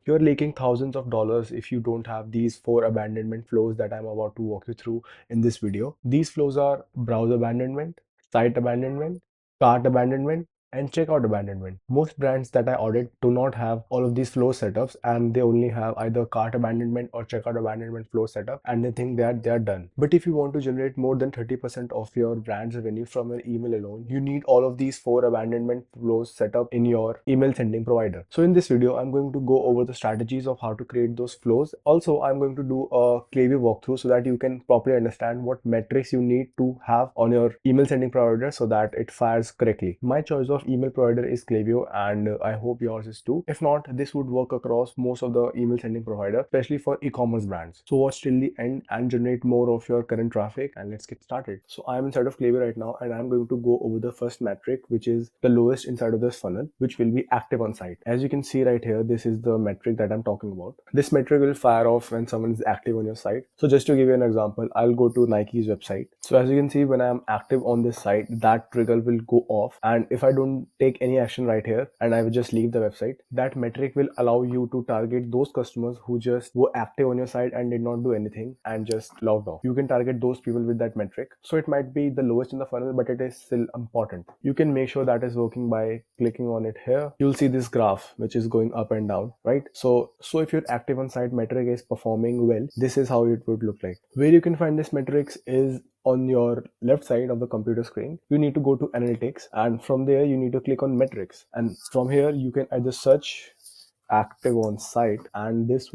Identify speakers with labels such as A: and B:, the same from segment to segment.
A: You're leaking thousands of dollars if you don't have these 4 abandonment flows that I'm about to walk you through in this video. These flows are browse abandonment, site abandonment, cart abandonment, and checkout abandonment. Most brands that I audit do not have all of these flow setups, and they only have either cart abandonment or checkout abandonment flow setup, and they think that they are done. But if you want to generate more than 30% of your brand's revenue from your email alone, you need all of these 4 abandonment flows set up in your email sending provider. So in this video, I'm going to go over the strategies of how to create those flows. Also, I'm going to do a Klaviyo walkthrough so that you can properly understand what metrics you need to have on your email sending provider so that it fires correctly. My choice of email provider is Klaviyo, and I hope yours is too. If not, this would work across most of the email sending provider, especially for e-commerce brands. So watch till the end and generate more of your current traffic, and let's get started. So I'm inside of Klaviyo right now, and I'm going to go over the first metric, which is the lowest inside of this funnel, which will be active on site. As you can see right here, this is the metric that I'm talking about. This metric will fire off when someone is active on your site. So just to give you an example, I'll go to Nike's website. So as you can see, when I'm active on this site, that trigger will go off, and if I don't take any action right here and I will just leave the website, that metric will allow you to target those customers who just were active on your site and did not do anything and just logged off. You can target those people with that metric. So it might be the lowest in the funnel, but it is still important. You can make sure that is working by clicking on it here. You'll see this graph which is going up and down, right? So if your active on site metric is performing well, this is how it would look like. Where you can find this metrics is on your left side of the computer screen. You need to go to analytics, and from there you need to click on metrics, and from here you can either search active on site, and this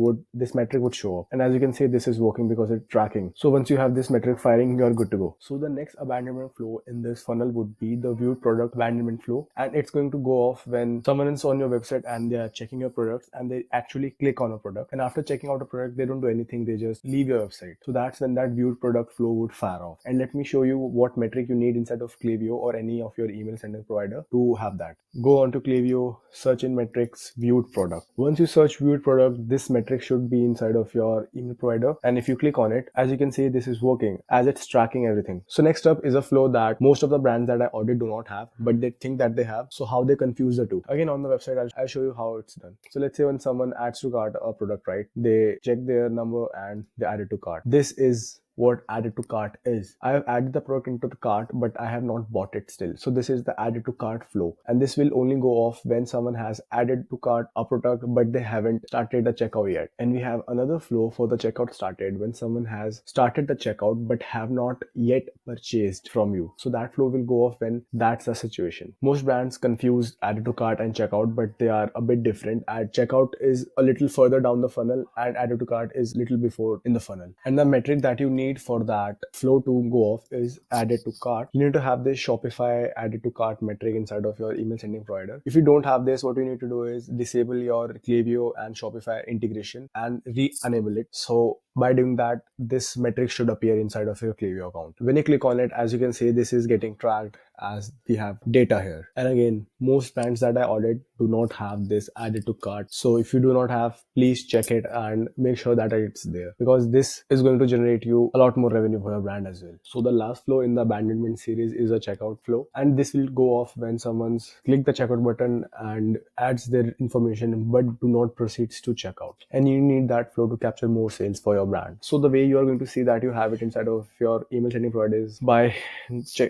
A: metric would show up. And as you can see, this is working because it's tracking. So once you have this metric firing, you're good to go. So the next abandonment flow in this funnel would be the viewed product abandonment flow, and it's going to go off when someone is on your website and they are checking your products and they actually click on a product, and after checking out a product they don't do anything, they just leave your website. So that's when that viewed product flow would fire off. And let me show you what metric you need inside of Klaviyo or any of your email sending provider to have that. Go on to Klaviyo, search in metrics, viewed product. Once you search viewed product, this metric should be inside of your email provider, and if you click on it, as you can see, this is working as it's tracking everything. So next up is a flow that most of the brands that I audit do not have, but they think that they have. So how they confuse the two. Again, on the website, I'll show you how it's done. So let's say when someone adds to cart a product, right, they check their number and they add it to cart. This is what added to cart is. I have added the product into the cart, but I have not bought it still. So this is the added to cart flow, and this will only go off when someone has added to cart a product but they haven't started the checkout yet. And we have another flow for the checkout started when someone has started the checkout but have not yet purchased from you. So that flow will go off when that's the situation. Most brands confuse added to cart and checkout, but they are a bit different. Add checkout is a little further down the funnel and added to cart is little before in the funnel. And the metric that you need for that flow to go off is added to cart. You need to have this Shopify added to cart metric inside of your email sending provider. If you don't have this, what you need to do is disable your Klaviyo and Shopify integration and re-enable it. So by doing that, this metric should appear inside of your Klaviyo account. When you click on it, as you can see, this is getting tracked as we have data here. And again, most brands that I audit do not have this added to cart. So if you do not have, please check it and make sure that it's there, because this is going to generate you a lot more revenue for your brand as well. So the last flow in the abandonment series is a checkout flow, and this will go off when someone's click the checkout button and adds their information but do not proceeds to checkout. And you need that flow to capture more sales for your brand. So the way you are going to see that you have it inside of your email sending provider is by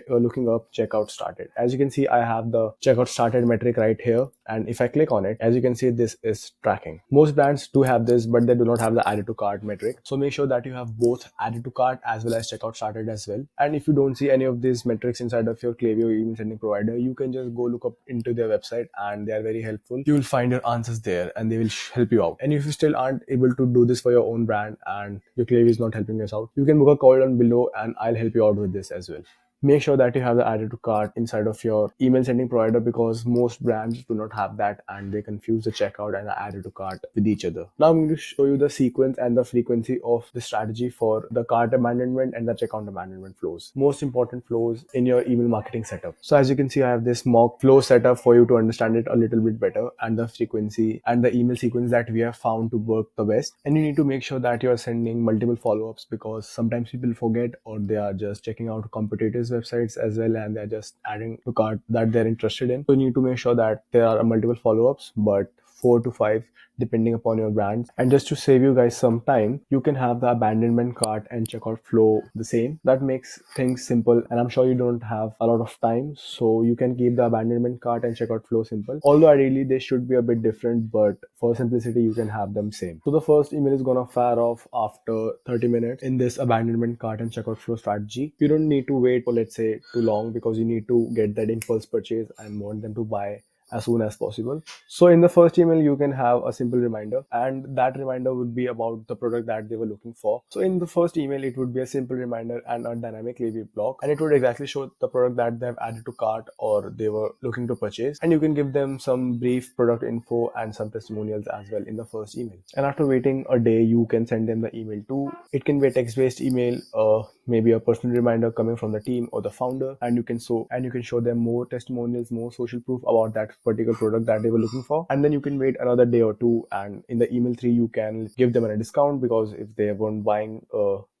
A: looking up checkout started. As you can see, I have the checkout started metric right here, and if I click on it, as you can see, this is tracking. Most brands do have this, but they do not have the added to cart metric. So make sure that you have both added to cart as well as checkout started as well. And if you don't see any of these metrics inside of your Klaviyo email sending provider, you can just go look up into their website, and they are very helpful. You will find your answers there and they will help you out. And if you still aren't able to do this for your own brand and your Klaviyo is not helping us out, you can book a call down below and I'll help you out with this as well. Make sure that you have the added to cart inside of your email sending provider, because most brands do not have that and they confuse the checkout and the added to cart with each other. Now I'm going to show you the sequence and the frequency of the strategy for the cart abandonment and the checkout abandonment flows. Most important flows in your email marketing setup. So as you can see, I have this mock flow setup for you to understand it a little bit better, and the frequency and the email sequence that we have found to work the best. And you need to make sure that you are sending multiple follow-ups, because sometimes people forget, or they are just checking out competitors' websites as well and they're just adding to cart that they're interested in. So you need to make sure that there are multiple follow-ups, but 4 to 5 depending upon your brands. And just to save you guys some time, you can have the abandonment cart and checkout flow the same. That makes things simple, and I'm sure you don't have a lot of time, so you can keep the abandonment cart and checkout flow simple. Although ideally they should be a bit different, but for simplicity you can have them same. So the first email is gonna fire off after 30 minutes in this abandonment cart and checkout flow strategy. You don't need to wait for, let's say, too long, because you need to get that impulse purchase and want them to buy as soon as possible. So in the first email, you can have a simple reminder, and that reminder would be about the product that they were looking for. So in the first email, it would be a simple reminder and a dynamic Klaviyo block, and it would exactly show the product that they've added to cart or they were looking to purchase. And you can give them some brief product info and some testimonials as well in the first email. And after waiting a day, you can send them the email too. It can be a text-based email, maybe a personal reminder coming from the team or the founder, and you can show them more testimonials, more social proof about that particular product that they were looking for. And then you can wait another day or two, and in the email 3 you can give them a discount, because if they weren't buying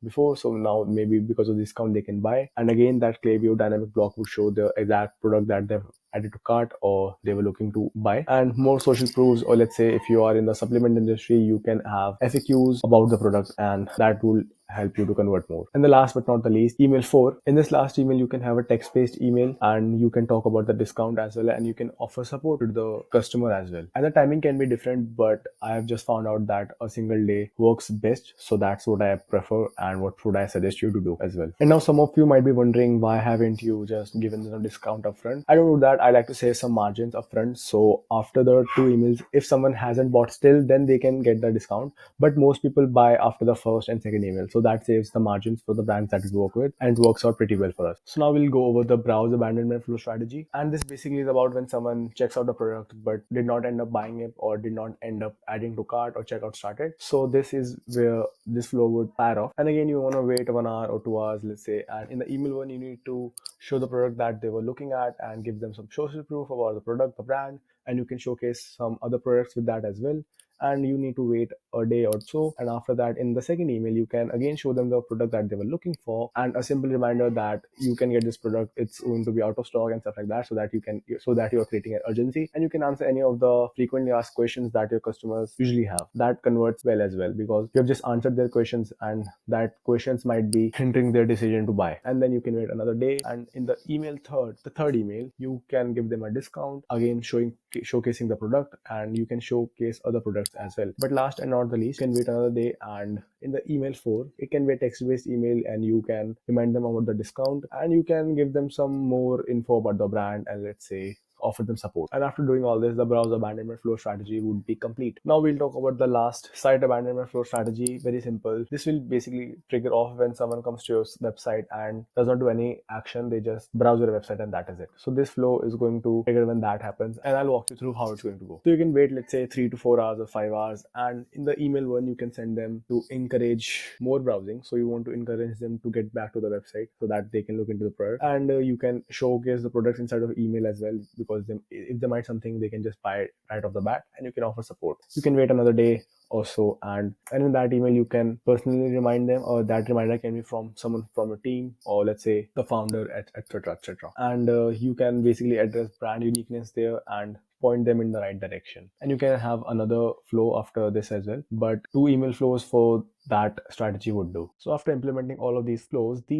A: before, so now maybe because of discount they can buy. And again, that Klaviyo dynamic block would show the exact product that they've added to cart or they were looking to buy. And more social proofs, or let's say if you are in the supplement industry, you can have FAQs about the product, and that will help you to convert more. And the last but not the least, email 4. In this last email, you can have a text-based email, and you can talk about the discount as well, and you can offer support to the customer as well. And the timing can be different, but I have just found out that a single day works best, so that's what I prefer and what would I suggest you to do as well. And now some of you might be wondering, why haven't you just given them a discount upfront? I don't do that. I like to save some margins upfront, so after the 2 emails, if someone hasn't bought still, then they can get the discount. But most people buy after the first and second email, so that saves the margins for the brands that we work with, and it works out pretty well for us. So now we'll go over the browse abandonment flow strategy, and this basically is about when someone checks out the product but did not end up buying it, or did not end up adding to cart or checkout started. So this is where this flow would fire off. And again, you want to wait 1 hour or 2 hours, let's say, and in the email 1 you need to show the product that they were looking at and give them some social proof about the product, the brand, and you can showcase some other products with that as well. And you need to wait a day or so, and after that, in the second email, you can again show them the product that they were looking for, and a simple reminder that you can get this product, it's going to be out of stock and stuff like that, so that you're creating an urgency, and you can answer any of the frequently asked questions that your customers usually have. That converts well as well, because you have just answered their questions, and that questions might be hindering their decision to buy. And then you can wait another day, and in the third email, you can give them a discount, again showcasing the product, and you can showcase other products as well. But last and not the least, you can wait another day, and in the email 4, it can be a text-based email, and you can remind them about the discount, and you can give them some more info about the brand, and let's say offer them support. And after doing all this, the browse abandonment flow strategy would be complete. Now we'll talk about the last, site abandonment flow strategy. Very simple. This will basically trigger off when someone comes to your website and does not do any action. They just browse your website, and that is it. So this flow is going to trigger when that happens, and I'll walk you through how it's going to go. So you can wait, let's say, 3 to 4 hours or 5 hours, and in the email 1, you can send them to encourage more browsing. So you want to encourage them to get back to the website so that they can look into the product, and you can showcase the products inside of email as well, because if they might something, they can just buy it right off the bat, and you can offer support. You can wait another day or so, and in that email you can personally remind them, or that reminder can be from someone from your team, or let's say the founder, etc, etc. And you can basically address brand uniqueness there and point them in the right direction. And you can have another flow after this as well, but 2 email flows for that strategy would do. So after implementing all of these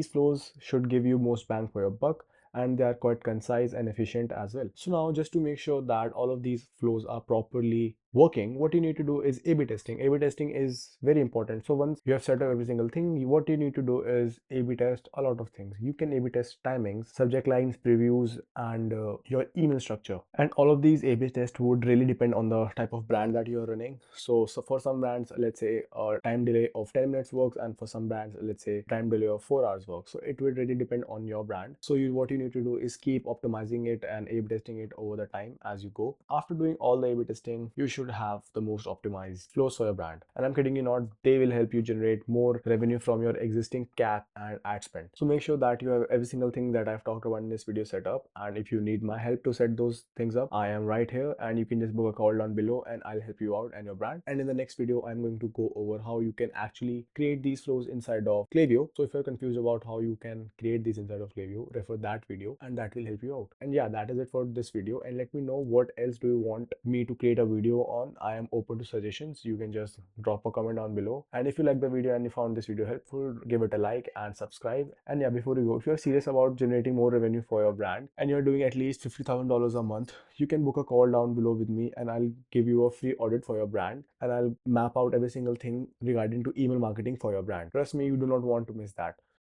A: flows should give you most bang for your buck, and they are quite concise and efficient as well. So now, just to make sure that all of these flows are properly working, what you need to do is A/B testing. A/B testing is very important. So once you have set up every single thing, what you need to do is A/B test a lot of things. You can A/B test timings, subject lines, previews, and your email structure. And all of these A/B tests would really depend on the type of brand that you're running. So for some brands, let's say a time delay of 10 minutes works, and for some brands, let's say time delay of 4 hours works. So it would really depend on your brand. So what you need to do is keep optimizing it and A/B testing it over the time as you go. After doing all the A/B testing, you should have the most optimized flows for your brand. And I'm kidding you not, they will help you generate more revenue from your existing CAC and ad spend. So make sure that you have every single thing that I've talked about in this video set up. And if you need my help to set those things up, I am right here, and you can just book a call down below and I'll help you out and your brand. And in the next video, I'm going to go over how you can actually create these flows inside of Klaviyo. So if you're confused about how you can create these inside of Klaviyo, refer that video and that will help you out. And yeah, that is it for this video. And let me know what else do you want me to create a video on, I am open to suggestions. You can just drop a comment down below. And if you like the video and you found this video helpful, give it a like and subscribe. And yeah, before you go, if you're serious about generating more revenue for your brand and you're doing at least $50,000 a month, you can book a call down below with me and I'll give you a free audit for your brand and I'll map out every single thing regarding to email marketing for your brand. Trust me, you do not want to miss that.